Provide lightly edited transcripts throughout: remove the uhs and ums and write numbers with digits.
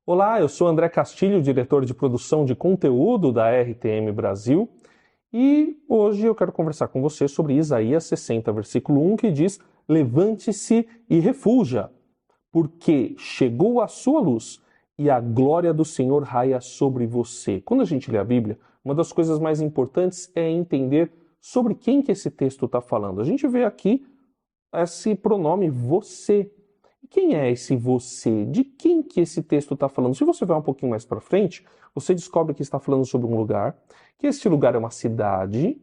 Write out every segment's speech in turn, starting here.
Olá, eu sou André Castilho, diretor de produção de conteúdo da RTM Brasil, e hoje eu quero conversar com você sobre Isaías 60, versículo 1, que diz: Levante-se e refulja, porque chegou a sua luz e a glória do Senhor raia sobre você. Quando a gente lê a Bíblia, uma das coisas mais importantes é entender sobre quem que esse texto está falando. A gente vê aqui esse pronome você. Quem é esse você? De quem que esse texto está falando? Se você vai um pouquinho mais para frente, você descobre que está falando sobre um lugar, que esse lugar é uma cidade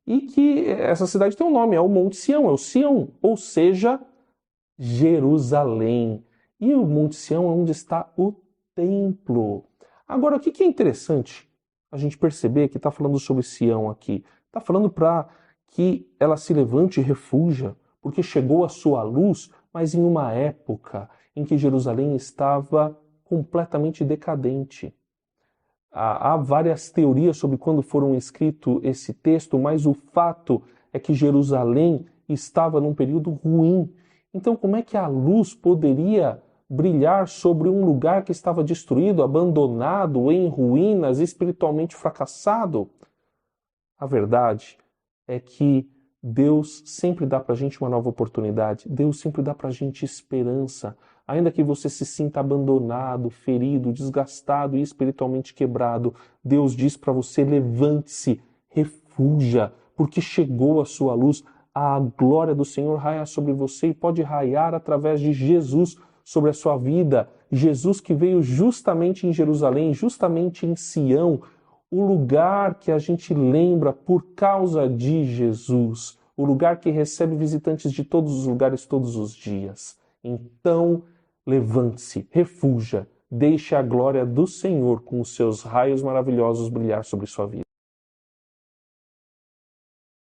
e que essa cidade tem um nome, é o Monte Sião, é o Sião, ou seja, Jerusalém. E o Monte Sião é onde está o templo. Agora, o que é interessante a gente perceber que está falando sobre Sião aqui? Está falando para que ela se levante e refulja, porque chegou a sua luz, mas em uma época em que Jerusalém estava completamente decadente. Há várias teorias sobre quando foram escrito esse texto, mas o fato é que Jerusalém estava num período ruim. Então, como é que a luz poderia brilhar sobre um lugar que estava destruído, abandonado, em ruínas, espiritualmente fracassado? A verdade é que Deus sempre dá para a gente uma nova oportunidade. Deus sempre dá para a gente esperança. Ainda que você se sinta abandonado, ferido, desgastado e espiritualmente quebrado, Deus diz para você: levante-se, refulja, porque chegou a sua luz. A glória do Senhor raia sobre você e pode raiar através de Jesus sobre a sua vida. Jesus que veio justamente em Jerusalém, justamente em Sião, o lugar que a gente lembra por causa de Jesus, o lugar que recebe visitantes de todos os lugares todos os dias. Então, levante-se, refulja, deixe a glória do Senhor com os seus raios maravilhosos brilhar sobre sua vida.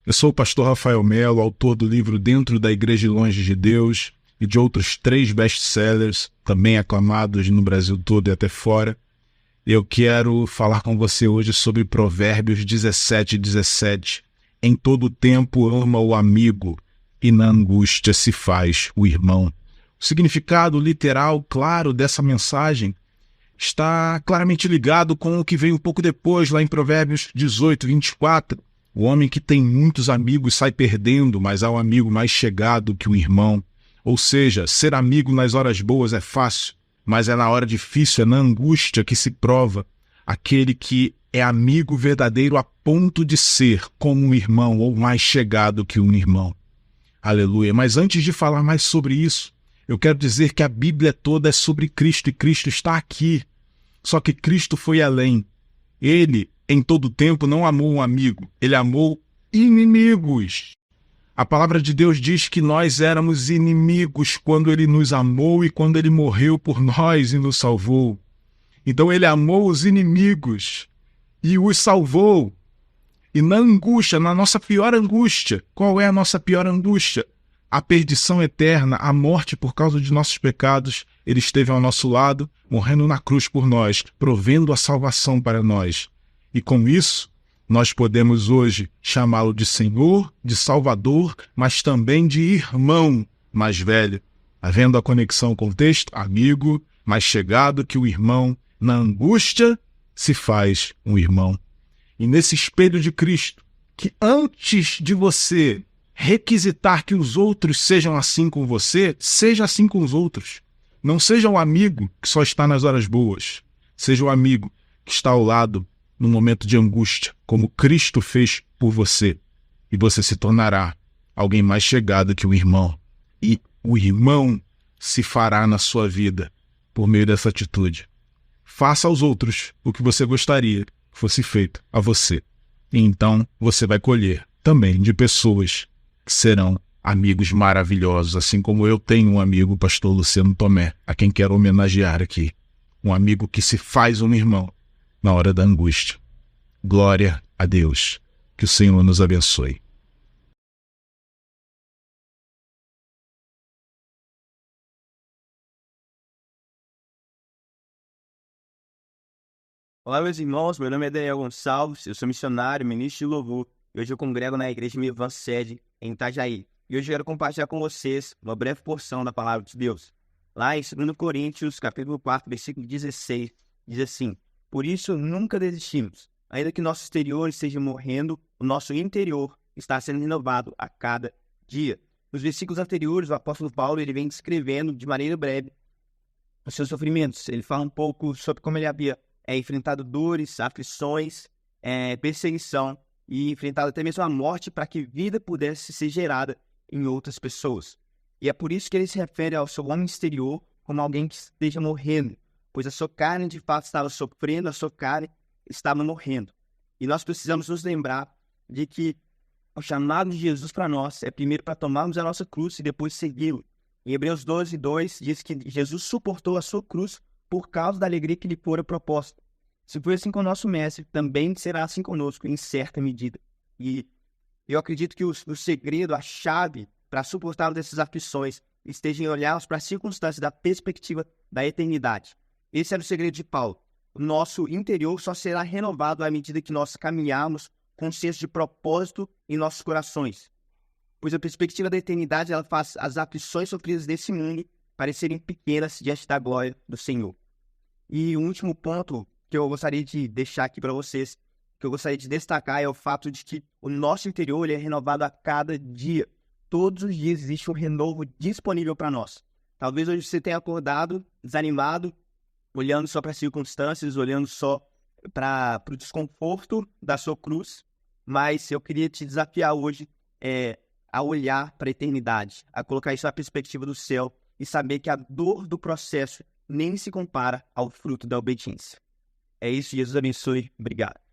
Eu sou o pastor Rafael Melo, autor do livro Dentro da Igreja e Longe de Deus e de outros 3 best-sellers, também aclamados no Brasil todo e até fora. Eu quero falar com você hoje sobre Provérbios 17:17. Em todo tempo ama o amigo, e na angústia se faz o irmão. O significado literal claro dessa mensagem está claramente ligado com o que vem um pouco depois, lá em Provérbios 18:24. O homem que tem muitos amigos sai perdendo, mas há um amigo mais chegado que um irmão. Ou seja, ser amigo nas horas boas é fácil, mas é na hora difícil, é na angústia que se prova aquele que é amigo verdadeiro a ponto de ser como um irmão ou mais chegado que um irmão. Aleluia. Mas antes de falar mais sobre isso, eu quero dizer que a Bíblia toda é sobre Cristo e Cristo está aqui. Só que Cristo foi além. Ele, em todo tempo, não amou um amigo, ele amou inimigos. A palavra de Deus diz que nós éramos inimigos quando ele nos amou e quando ele morreu por nós e nos salvou. Então ele amou os inimigos e os salvou. E na angústia, na nossa pior angústia, qual é a nossa pior angústia? A perdição eterna, a morte por causa de nossos pecados, ele esteve ao nosso lado, morrendo na cruz por nós, provendo a salvação para nós. E com isso, nós podemos hoje chamá-lo de Senhor, de Salvador, mas também de irmão mais velho. Havendo a conexão com o texto, amigo, mais chegado que o irmão, na angústia se faz um irmão. E nesse espelho de Cristo, que antes de você requisitar que os outros sejam assim com você, seja assim com os outros. Não seja um amigo que só está nas horas boas. Seja um amigo que está ao lado no momento de angústia, como Cristo fez por você. E você se tornará alguém mais chegado que o irmão. E o irmão se fará na sua vida por meio dessa atitude. Faça aos outros o que você gostaria que fosse feito a você. E então você vai colher também de pessoas que serão amigos maravilhosos, assim como eu tenho um amigo, o pastor Luciano Tomé, a quem quero homenagear aqui. Um amigo que se faz um irmão na hora da angústia. Glória a Deus. Que o Senhor nos abençoe. Olá, meus irmãos, meu nome é Daniel Gonçalves, eu sou missionário, ministro de louvor, e hoje eu congrego na Igreja Mivan Sede, em Itajaí. E hoje eu quero compartilhar com vocês uma breve porção da Palavra de Deus. Lá em 2 Coríntios, capítulo 4, versículo 16, diz assim: por isso nunca desistimos. Ainda que nosso exterior esteja morrendo, o nosso interior está sendo renovado a cada dia. Nos versículos anteriores, o apóstolo Paulo ele vem descrevendo de maneira breve os seus sofrimentos. Ele fala um pouco sobre como ele havia enfrentado dores, aflições, perseguição e enfrentado até mesmo a morte para que vida pudesse ser gerada em outras pessoas. E é por isso que ele se refere ao seu homem exterior como alguém que esteja morrendo, pois a sua carne de fato estava sofrendo, a sua carne estava morrendo. E nós precisamos nos lembrar de que o chamado de Jesus para nós é primeiro para tomarmos a nossa cruz e depois segui-lo. Em Hebreus 12, 2 diz que Jesus suportou a sua cruz por causa da alegria que lhe fora proposta. Se foi assim com o nosso mestre, também será assim conosco em certa medida. E eu acredito que o segredo, a chave para suportarmos essas aflições esteja em olharmos para as circunstâncias da perspectiva da eternidade. Esse era o segredo de Paulo. O nosso interior só será renovado à medida que nós caminharmos com um senso de propósito em nossos corações. Pois a perspectiva da eternidade ela faz as aflições sofridas desse mundo parecerem pequenas diante da glória do Senhor. E o último ponto que eu gostaria de deixar aqui para vocês, que eu gostaria de destacar, é o fato de que o nosso interior ele é renovado a cada dia. Todos os dias existe um renovo disponível para nós. Talvez hoje você tenha acordado desanimado, olhando só para as circunstâncias, olhando só para o desconforto da sua cruz, mas eu queria te desafiar hoje a olhar para a eternidade, a colocar isso na perspectiva do céu e saber que a dor do processo nem se compara ao fruto da obediência. É isso, Jesus abençoe. Obrigado.